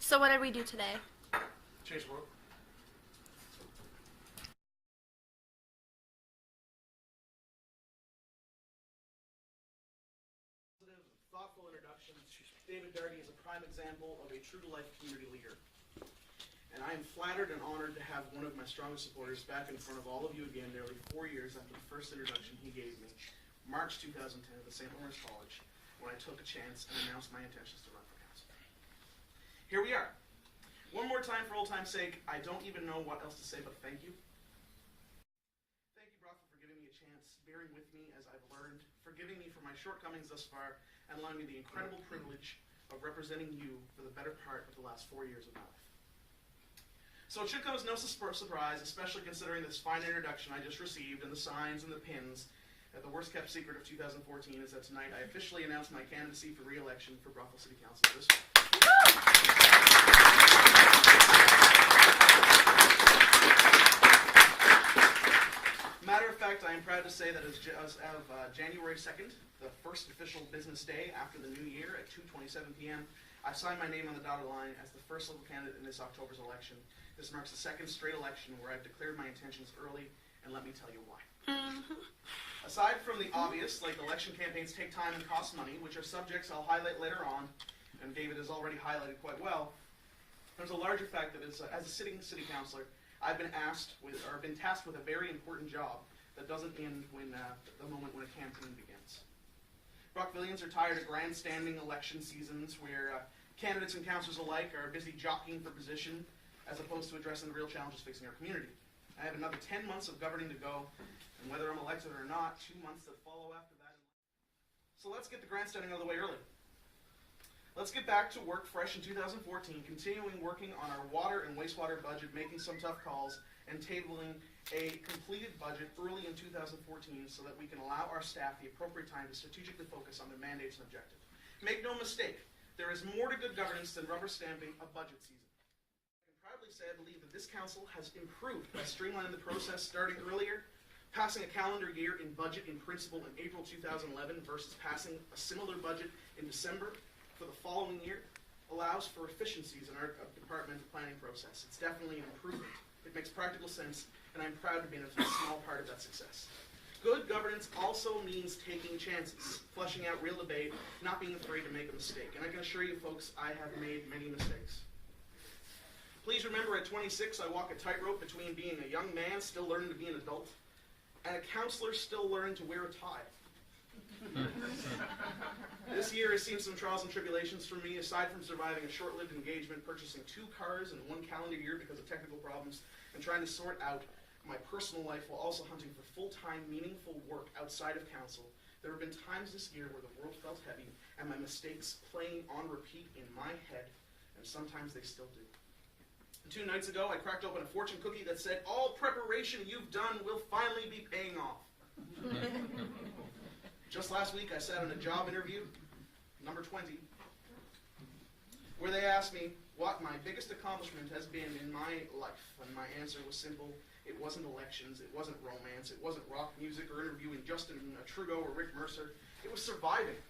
So what did we do today? Change the world. Thoughtful introduction. David Darty is a prime example of a true-to-life community leader. And I am flattered and honored to have one of my strongest supporters back in front of all of you again nearly 4 years after the first introduction he gave me, March 2010 at the St. Lawrence College, when I took a chance and announced my intentions to run for council. Here we are. One more time for old time's sake, I don't even know what else to say but thank you. Thank you, Brockville, for giving me a chance, bearing with me as I've learned, forgiving me for my shortcomings thus far, and allowing me the incredible privilege of representing you for the better part of the last 4 years of my life. So it should come as no surprise, especially considering this fine introduction I just received and the signs and the pins, that the worst kept secret of 2014 is that tonight I officially announced my candidacy for re-election for Brockville City Council this week. Matter of fact, I am proud to say that as of January 2nd, the first official business day after the new year at 2:27 p.m., I signed my name on the dotted line as the first local candidate in this October's election. This marks the second straight election where I've declared my intentions early, and let me tell you why. Aside from the obvious, like election campaigns take time and cost money, which are subjects I'll highlight later on, and David has already highlighted quite well, there's a larger fact that as a sitting city councillor, I've been been tasked with a very important job that doesn't end when the moment when a campaign begins. Brockvillians are tired of grandstanding election seasons where candidates and councillors alike are busy jockeying for position as opposed to addressing the real challenges facing our community. I have another 10 months of governing to go, and whether I'm elected or not, 2 months that follow after that. So let's get the grandstanding out of the way early. Let's get back to work fresh in 2014, continuing working on our water and wastewater budget, making some tough calls, and tabling a completed budget early in 2014 so that we can allow our staff the appropriate time to strategically focus on their mandates and objectives. Make no mistake, there is more to good governance than rubber stamping a budget season. I can proudly say I believe that this council has improved by streamlining the process starting earlier, passing a calendar year in budget in principle in April 2011 versus passing a similar budget in December for the following year, allows for efficiencies in our departmental planning process. It's definitely an improvement. It makes practical sense, and I'm proud to be a small part of that success. Good governance also means taking chances, flushing out real debate, not being afraid to make a mistake. And I can assure you folks, I have made many mistakes. Please remember, at 26, I walk a tightrope between being a young man still learning to be an adult and a counselor still learning to wear a tie. This year has seen some trials and tribulations for me, aside from surviving a short-lived engagement, purchasing 2 cars in 1 calendar year because of technical problems, and trying to sort out my personal life while also hunting for full-time, meaningful work outside of council. There have been times this year where the world felt heavy, and my mistakes playing on repeat in my head, and sometimes they still do. 2 nights ago, I cracked open a fortune cookie that said, "All preparation you've done will finally be paying off." Just last week, I sat on a job interview, number 20, where they asked me what my biggest accomplishment has been in my life, and my answer was simple. It wasn't elections, it wasn't romance, it wasn't rock music or interviewing Justin Trudeau or Rick Mercer. It was surviving.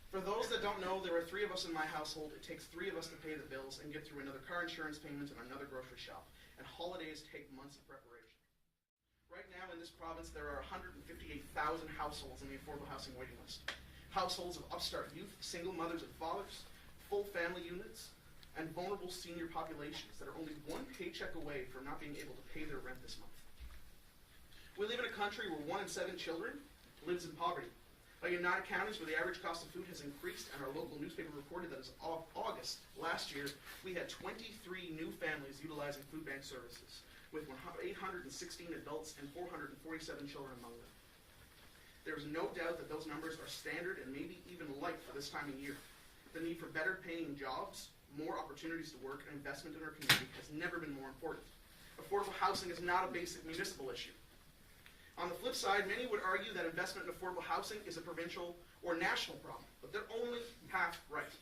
For those that don't know, there are 3 of us in my household. It takes 3 of us to pay the bills and get through another car insurance payment and another grocery shop. And holidays take months of preparation. Right now in this province, there are 158,000 households in the affordable housing waiting list. Households of upstart youth, single mothers and fathers, full family units, and vulnerable senior populations that are only 1 paycheck away from not being able to pay their rent this month. We live in a country where 1 in 7 children lives in poverty. By United Counties, where the average cost of food has increased, and our local newspaper reported that as of August last year, we had 23 new families utilizing food bank services, with 816 adults and 447 children among them. There is no doubt that those numbers are standard and maybe even light for this time of year. The need for better paying jobs, more opportunities to work, and investment in our community has never been more important. Affordable housing is not a basic municipal issue. On the flip side, many would argue that investment in affordable housing is a provincial or national problem, but they're only half right.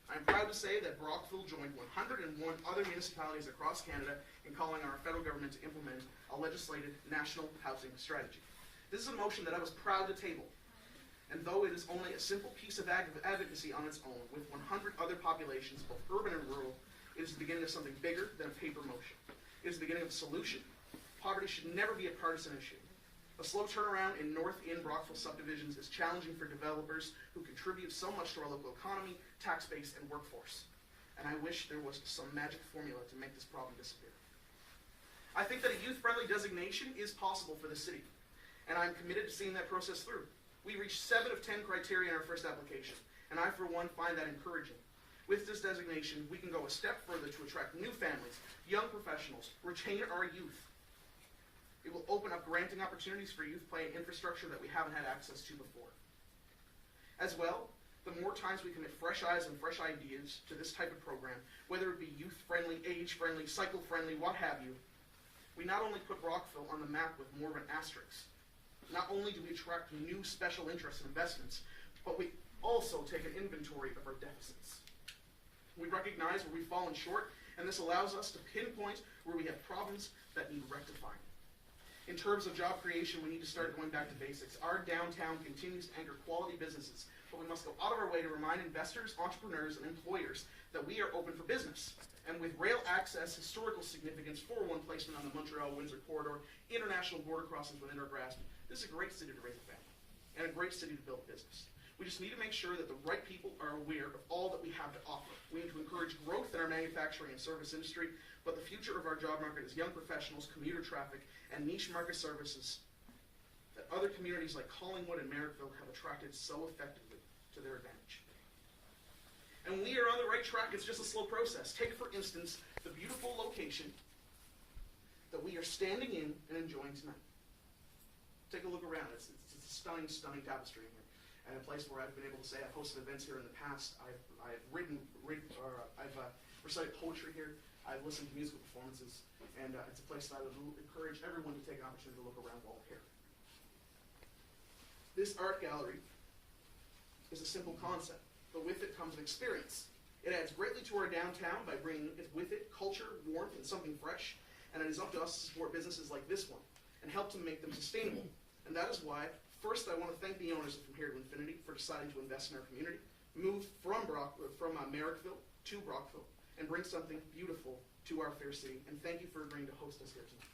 I'm proud to say that Brockville joined 101 other municipalities across Canada in calling on our federal government to implement a legislated national housing strategy. This is a motion that I was proud to table. And though it is only a simple piece of advocacy on its own, with 100 other populations, both urban and rural, it is the beginning of something bigger than a paper motion. It is the beginning of a solution. Poverty should never be a partisan issue. A slow turnaround in North End Brockville subdivisions is challenging for developers who contribute so much to our local economy, tax base, and workforce. And I wish there was some magic formula to make this problem disappear. I think that a youth-friendly designation is possible for the city, and I'm committed to seeing that process through. We reached 7 of 10 criteria in our first application, and I, for one, find that encouraging. With this designation, we can go a step further to attract new families, young professionals, retain our youth. It will open up granting opportunities for youth play and infrastructure that we haven't had access to before. As well, the more times we commit fresh eyes and fresh ideas to this type of program, whether it be youth-friendly, age-friendly, cycle-friendly, what have you, we not only put Brockville on the map with more of an asterisk, not only do we attract new special interests and investments, but we also take an inventory of our deficits. We recognize where we've fallen short, and this allows us to pinpoint where we have problems that need rectifying. In terms of job creation, we need to start going back to basics. Our downtown continues to anchor quality businesses, but we must go out of our way to remind investors, entrepreneurs, and employers that we are open for business. And with rail access, historical significance, 401 placement on the Montreal-Windsor corridor, international border crossings within our grasp, this is a great city to raise a family, and a great city to build a business. We just need to make sure that the right people are aware of all that we have to offer. We need to encourage growth in our manufacturing and service industry, but the future of our job market is young professionals, commuter traffic, and niche market services that other communities like Collingwood and Merrickville have attracted so effectively to their advantage. And we are on the right track. It's just a slow process. Take, for instance, the beautiful location that we are standing in and enjoying tonight. Take a look around. It's a stunning, stunning tapestry in here. And a place where I've been able to say I've hosted events here in the past. I've recited poetry here. I've listened to musical performances, and it's a place that I would encourage everyone to take an opportunity to look around while here. This art gallery is a simple concept, but with it comes an experience. It adds greatly to our downtown by bringing with it culture, warmth, and something fresh, and it is up to us to support businesses like this one and help to make them sustainable. And that is why, first, I want to thank the owners of From Here to Infinity for deciding to invest in our community, move from Merrickville to Brockville, and bring something beautiful to our fair city. And thank you for agreeing to host us here tonight.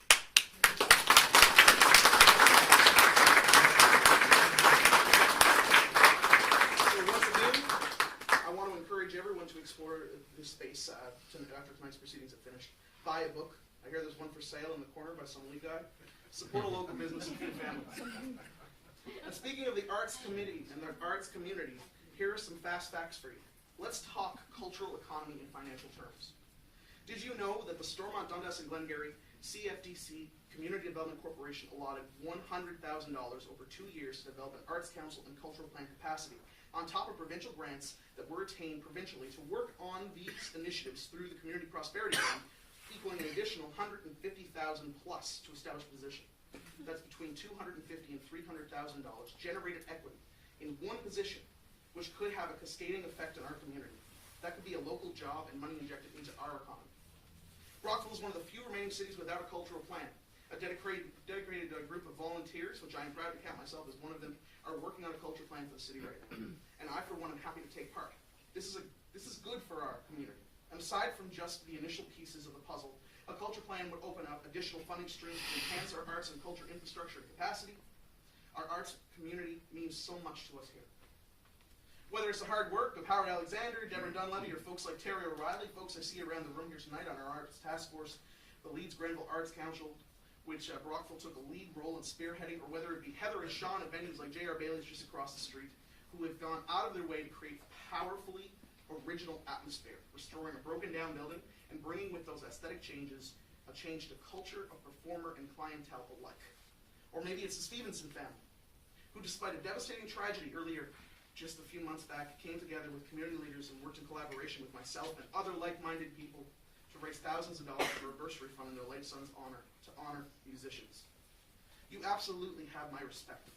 So once again, I want to encourage everyone to explore this space after tonight's proceedings have finished. Buy a book. I hear there's one for sale in the corner by some Leigh guy. Support a local business and feed families. And speaking of the arts committee and the arts community, here are some fast facts for you. Let's talk cultural economy in financial terms. Did you know that the Stormont, Dundas, and Glengarry CFDC Community Development Corporation allotted $100,000 over 2 years to develop an arts council and cultural plan capacity, on top of provincial grants that were attained provincially to work on these initiatives through the Community Prosperity Fund, equaling an additional $150,000 plus to establish a position. That's between $250,000 and $300,000 generated equity in one position, which could have a cascading effect on our community. That could be a local job and money injected into our economy. Brockville is one of the few remaining cities without a cultural plan. A dedicated group of volunteers, which I am proud to count myself as one of them, are working on a culture plan for the city right now. And I, for one, am happy to take part. This is good for our community. And aside from just the initial pieces of the puzzle, a culture plan would open up additional funding streams to enhance our arts and culture infrastructure and capacity. Our arts community means so much to us here. Whether it's the hard work of Howard Alexander, Deborah Dunleavy, or folks like Terry O'Reilly, folks I see around the room here tonight on our arts task force, the Leeds Grenville Arts Council, which Brockville took a lead role in spearheading, or whether it be Heather and Sean at venues like J.R. Bailey's just across the street, who have gone out of their way to create a powerfully original atmosphere, restoring a broken down building and bringing with those aesthetic changes a change to culture of performer and clientele alike. Or maybe it's the Stevenson family, who despite a devastating tragedy earlier just a few months back, came together with community leaders and worked in collaboration with myself and other like-minded people to raise thousands of dollars for a bursary fund in their late son's honor, to honor musicians. You absolutely have my respect.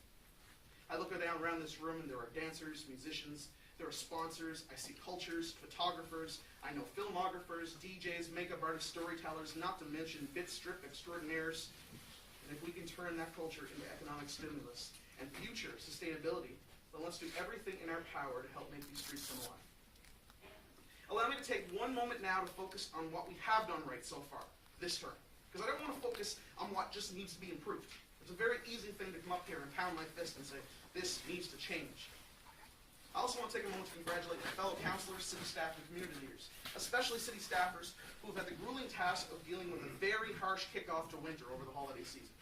I look around this room and there are dancers, musicians, there are sponsors, I see cultures, photographers, I know filmographers, DJs, makeup artists, storytellers, not to mention bit strip extraordinaires. And if we can turn that culture into economic stimulus and future sustainability, then let's do everything in our power to help make these streets come alive. Allow me to take one moment now to focus on what we have done right so far, this term. Because I don't want to focus on what just needs to be improved. It's a very easy thing to come up here and pound my fist and say, this needs to change. I also want to take a moment to congratulate my fellow councillors, city staff, and community leaders, especially city staffers who have had the grueling task of dealing with a very harsh kickoff to winter over the holiday season.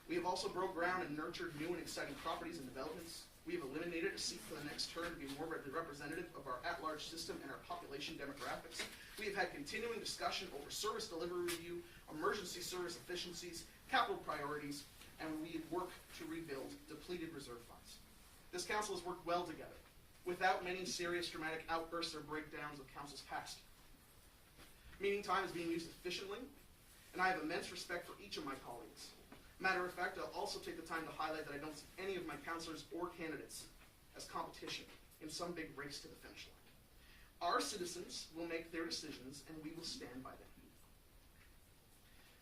We have also broke ground and nurtured new and exciting properties and developments. We have eliminated a seat for the next term to be more representative of our at-large system and our population demographics. We have had continuing discussion over service delivery review, emergency service efficiencies, capital priorities, and we work to rebuild depleted reserve funds. This council has worked well together, without many serious dramatic outbursts or breakdowns of councils past. Meeting time is being used efficiently, and I have immense respect for each of my colleagues. Matter of fact, I'll also take the time to highlight that I don't see any of my councillors or candidates as competition in some big race to the finish line. Our citizens will make their decisions, and we will stand by them.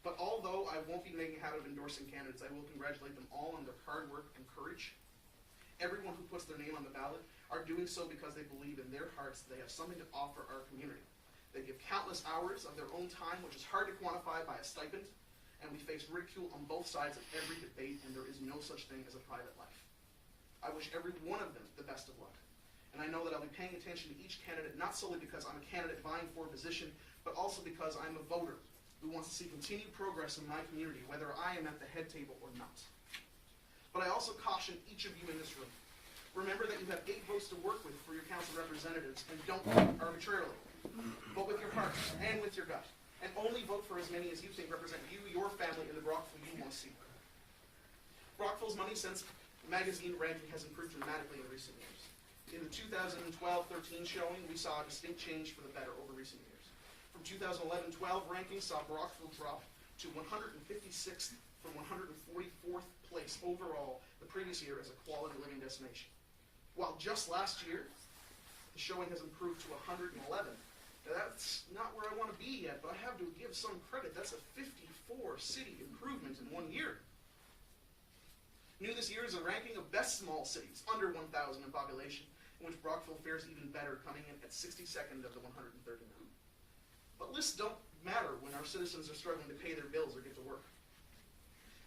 But although I won't be making a habit of endorsing candidates, I will congratulate them all on their hard work and courage. Everyone who puts their name on the ballot are doing so because they believe in their hearts that they have something to offer our community. They give countless hours of their own time, which is hard to quantify by a stipend, and we face ridicule on both sides of every debate, and there is no such thing as a private life. I wish every one of them the best of luck. And I know that I'll be paying attention to each candidate, not solely because I'm a candidate vying for a position, but also because I'm a voter who wants to see continued progress in my community, whether I am at the head table or not. But I also caution each of you in this room. Remember that you have 8 votes to work with for your council representatives, and don't vote arbitrarily. Vote with your heart and with your gut. And only vote for as many as you think represent you, your family, and the Brockville you want to see. Brockville's Money Sense magazine ranking has improved dramatically in recent years. In the 2012-13 showing, we saw a distinct change for the better over recent years. From 2011-12 rankings saw Brockville drop to 156th from 144th place overall the previous year as a quality living destination. While just last year, the showing has improved to 111. Now that's not where I want to be yet, but I have to give some credit. That's a 54 city improvement in 1 year. New this year is a ranking of best small cities, under 1,000 in population, in which Brockville fares even better, coming in at 62nd of the 139. But lists don't matter when our citizens are struggling to pay their bills or get to work.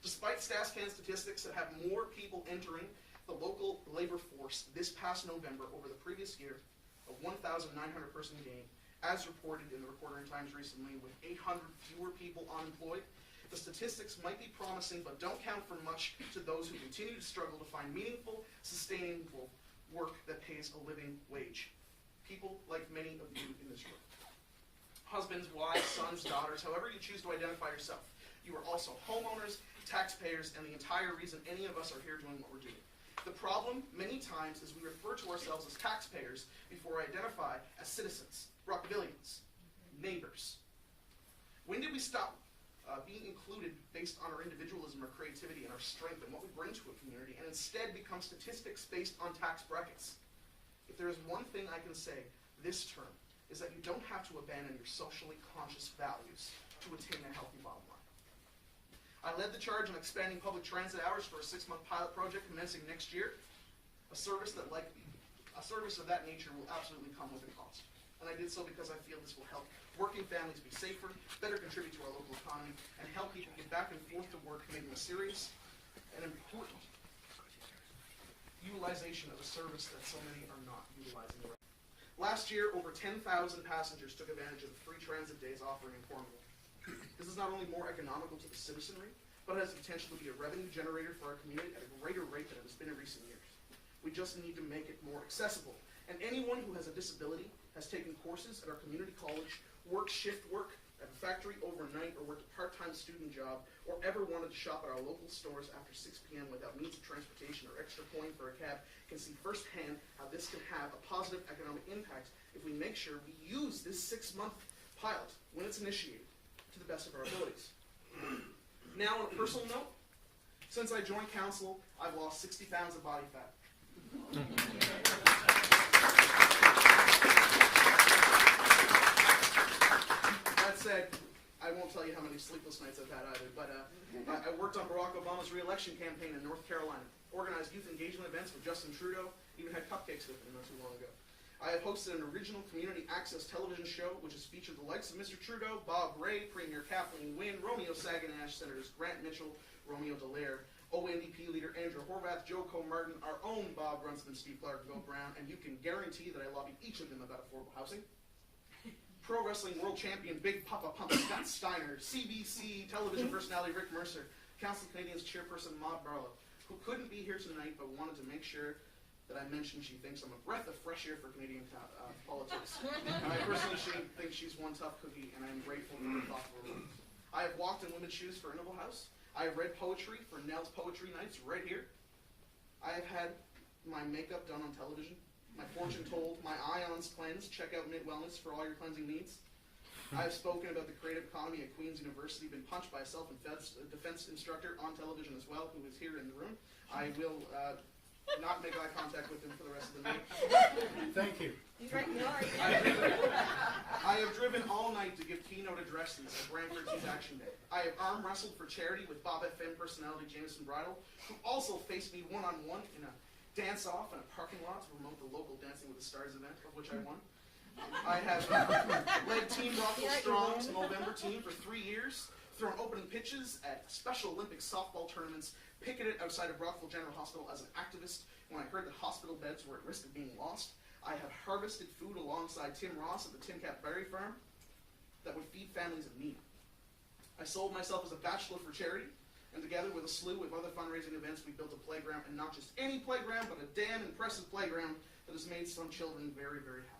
Despite StatsCan statistics that have more people entering the local labor force this past November over the previous year, a 1,900 person gain, as reported in the Reporter and Times recently, with 800 fewer people unemployed, the statistics might be promising, but don't count for much to those who continue to struggle to find meaningful, sustainable work that pays a living wage. People like many of you in this room. Husbands, wives, sons, daughters, however you choose to identify yourself. You are also homeowners, taxpayers, and the entire reason any of us are here doing what we're doing. The problem, many times, is we refer to ourselves as taxpayers before we identify as citizens, Brockvillians, neighbors. When did we stop being included based on our individualism, our creativity, and our strength and what we bring to a community, and instead become statistics based on tax brackets? If there is one thing I can say this term, is that you don't have to abandon your socially conscious values to attain a healthy bottom line. I led the charge on expanding public transit hours for a 6-month pilot project commencing next year. A service of that nature will absolutely come with a cost. And I did so because I feel this will help working families be safer, better contribute to our local economy, and help people get back and forth to work, making a serious and important utilization of a service that so many are not utilizing. Last year, over 10,000 passengers took advantage of the free transit days offering in Cornwall. This is not only more economical to the citizenry, but it has the potential to be a revenue generator for our community at a greater rate than it has been in recent years. We just need to make it more accessible. And anyone who has a disability, has taken courses at our community college, worked shift work at a factory overnight, or worked a part-time student job, or ever wanted to shop at our local stores after 6 p.m. without means of transportation or extra coin for a cab, can see firsthand how this can have a positive economic impact if we make sure we use this 6-month pilot, when it's initiated, to the best of our abilities. Now, on a personal note, since I joined council, I've lost 60 pounds of body fat. That said, I won't tell you how many sleepless nights I've had either, but I worked on Barack Obama's re-election campaign in North Carolina. organized youth engagement events with Justin Trudeau, even had cupcakes with him not too long ago. I have hosted an original community access television show which has featured the likes of Mr. Trudeau, Bob Ray, Premier Kathleen Wynne, Romeo Saganash, Senators Grant Mitchell, Romeo Dallaire, ONDP leader Andrew Horvath, Joe Coe-Martin, our own Bob Brunsman, Steve Clark, and Bill Brown, and you can guarantee that I lobbied each of them about affordable housing. Pro wrestling world champion Big Papa Pump Scott Steiner, CBC television personality Rick Mercer, Council of Canadians chairperson Maud Barlow, who couldn't be here tonight but wanted to make sure that I mentioned she thinks I'm a breath of fresh air for Canadian politics. And I personally think she's one tough cookie, and I'm grateful for her thoughtful words. I have walked in women's shoes for Noble House. I have read poetry for Nell's Poetry Nights right here. I have had my makeup done on television, my fortune told, my ions cleansed. Check out Mid Wellness for all your cleansing needs. I have spoken about the creative economy at Queen's University, been punched by a self-defense instructor on television as well, who is here in the room. I will not make eye contact with him for the rest of the night. Thank you. I have driven all night to give keynote addresses at Brantford's Youth Action Day. I have arm wrestled for charity with Bob FM personality Jameson Bridle, who also faced me one-on-one in a dance-off in a parking lot to promote the local Dancing with the Stars event, of which I won. I have led Team Rockville Strong's November team for 3 years, thrown opening pitches at Special Olympics softball tournaments, picketed outside of Rockville General Hospital as an activist when I heard that hospital beds were at risk of being lost. I have harvested food alongside Tim Ross at the Tim Cap Berry Farm that would feed families in need. I sold myself as a bachelor for charity, and together with a slew of other fundraising events, we built a playground, and not just any playground, but a damn impressive playground that has made some children very, very happy.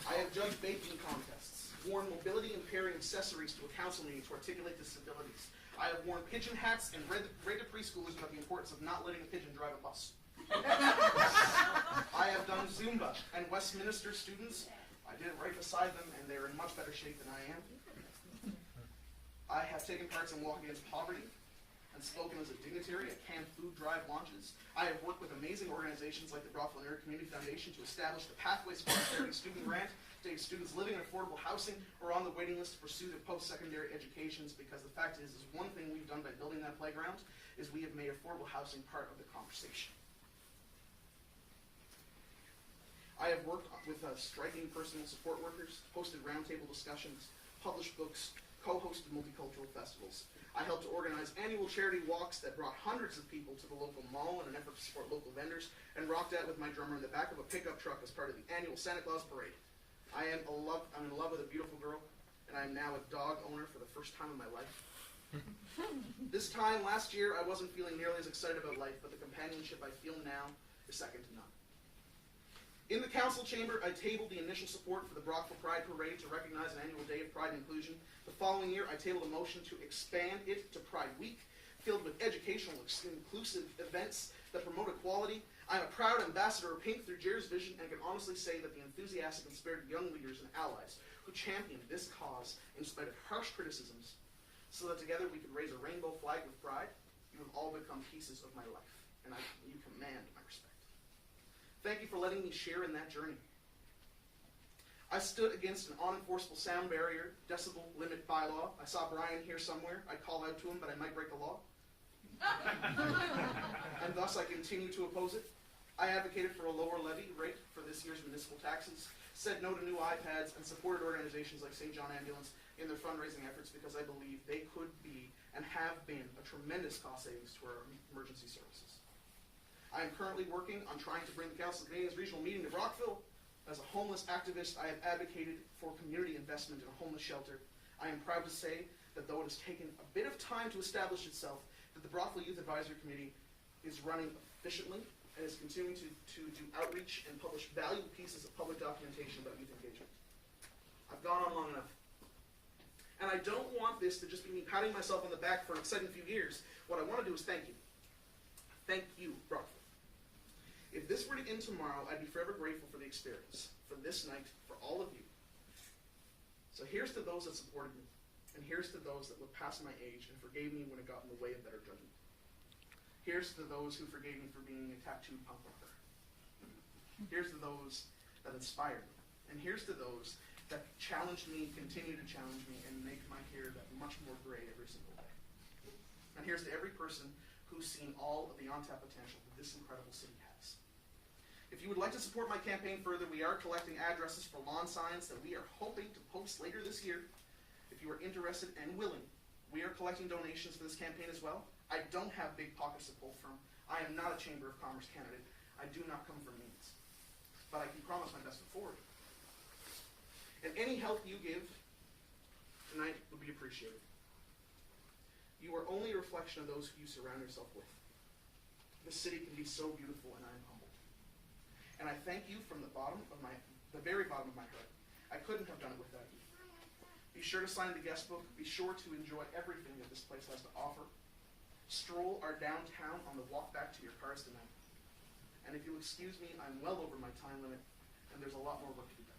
I have judged baking contests, worn mobility-impairing accessories to a council meeting to articulate disabilities. I have worn pigeon hats and read to preschoolers about the importance of not letting a pigeon drive a bus. I have done Zumba, and Westminster students, I did it right beside them, and they're in much better shape than I am. I have taken part in Walk Against Poverty and spoken as a dignitary at canned food drive launches. I have worked with amazing organizations like the Brockville Area Community Foundation to establish the Pathways Prosperity Student Grant to aid students living in affordable housing or on the waiting list to pursue their post-secondary educations, because the fact is one thing we've done by building that playground is we have made affordable housing part of the conversation. I have worked with striking personal support workers, hosted roundtable discussions, published books, co-hosted multicultural festivals. I helped to organize annual charity walks that brought hundreds of people to the local mall in an effort to support local vendors, and rocked out with my drummer in the back of a pickup truck as part of the annual Santa Claus parade. I'm in love with a beautiful girl, and I am now a dog owner for the first time in my life. This time last year, I wasn't feeling nearly as excited about life, but the companionship I feel now is second to none. In the council chamber, I tabled the initial support for the Brockville Pride Parade to recognize an annual day of pride and inclusion. The following year, I tabled a motion to expand it to Pride Week, filled with educational, inclusive events that promote equality. I'm a proud ambassador of Pink through Jer's vision, and can honestly say that the enthusiastic and inspired young leaders and allies who championed this cause in spite of harsh criticisms, so that together we could raise a rainbow flag with pride, you have all become pieces of my life, and you command my respect. Thank you for letting me share in that journey. I stood against an unenforceable sound barrier, decibel limit bylaw. I saw Brian here somewhere. I called out to him, but I might break the law. And thus I continue to oppose it. I advocated for a lower levy rate for this year's municipal taxes, said no to new iPads, and supported organizations like St. John Ambulance in their fundraising efforts because I believe they could be and have been a tremendous cost savings to our emergency services. I am currently working on trying to bring the Council of Canadians regional meeting to Brockville. As a homeless activist, I have advocated for community investment in a homeless shelter. I am proud to say that though it has taken a bit of time to establish itself, that the Brockville Youth Advisory Committee is running efficiently and is continuing to do outreach and publish valuable pieces of public documentation about youth engagement. I've gone on long enough. And I don't want this to just be me patting myself on the back for an exciting few years. What I want to do is thank you. Thank you, Brockville. If this were to end tomorrow, I'd be forever grateful for the experience, for this night, for all of you. So here's to those that supported me, and here's to those that looked past my age and forgave me when it got in the way of better judgment. Here's to those who forgave me for being a tattooed punk rocker. Here's to those that inspired me, and here's to those that challenged me, continue to challenge me, and make my hair that much more gray every single day. And here's to every person who's seen all of the on-tap potential that this incredible city has. If you would like to support my campaign further, we are collecting addresses for lawn signs that we are hoping to post later this year. If you are interested and willing, we are collecting donations for this campaign as well. I don't have big pockets to pull from. I am not a Chamber of Commerce candidate. I do not come from means. But I can promise my best foot forward. And any help you give tonight would be appreciated. You are only a reflection of those who you surround yourself with. This city can be so beautiful, and I am humbled. And I thank you from the very bottom of my heart. I couldn't have done it without you. Be sure to sign the guest book. Be sure to enjoy everything that this place has to offer. Stroll our downtown on the walk back to your cars tonight. And if you'll excuse me, I'm well over my time limit, and there's a lot more work to be done.